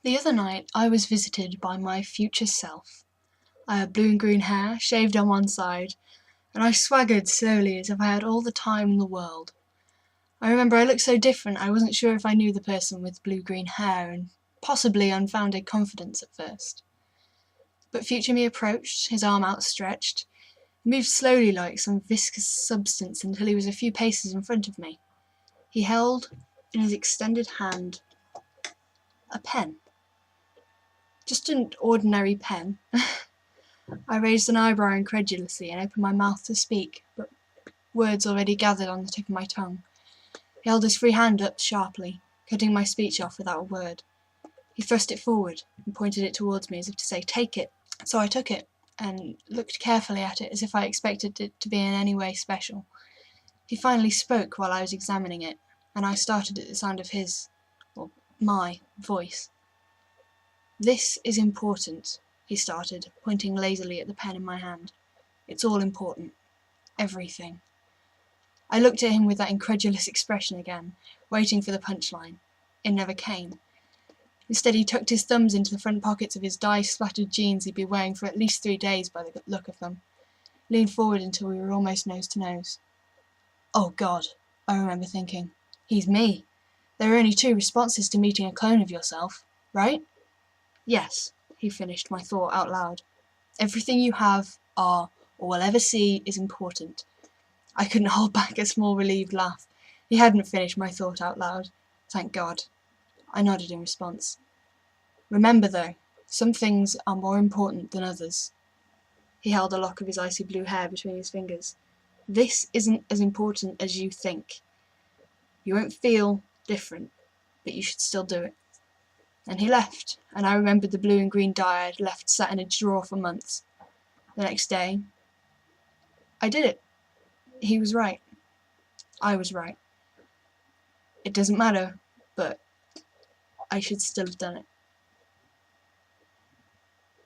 The other night I was visited by my future self. I had blue and green hair, shaved on one side, and I swaggered slowly as if I had all the time in the world. I remember I looked so different I wasn't sure if I knew the person with blue-green hair, and possibly unfounded confidence at first. But future me approached, his arm outstretched. He moved slowly like some viscous substance until he was a few paces in front of me. He held in his extended hand a pen. Just an ordinary pen. I raised an eyebrow incredulously and opened my mouth to speak, but words already gathered on the tip of my tongue. He held his free hand up sharply, cutting my speech off without a word. He thrust it forward and pointed it towards me as if to say, "Take it." So I took it and looked carefully at it as if I expected it to be in any way special. He finally spoke while I was examining it, and I started at the sound of his, or my, voice. "This is important," he started, pointing lazily at the pen in my hand. "It's all important. Everything." I looked at him with that incredulous expression again, waiting for the punchline. It never came. Instead, he tucked his thumbs into the front pockets of his dye-splattered jeans he'd been wearing for at least 3 days by the look of them, leaned forward until we were almost nose to nose. Oh God, I remember thinking. He's me. There are only 2 responses to meeting a clone of yourself, right? Yes, he finished my thought out loud. Everything you have, are, or will ever see is important. I couldn't hold back a small relieved laugh. He hadn't finished my thought out loud. Thank God. I nodded in response. Remember though, some things are more important than others. He held a lock of his icy blue hair between his fingers. This isn't as important as you think. You won't feel different, but you should still do it. And he left, and I remembered the blue and green dye I'd left sat in a drawer for months. The next day, I did it. He was right. I was right. It doesn't matter, but I should still have done it.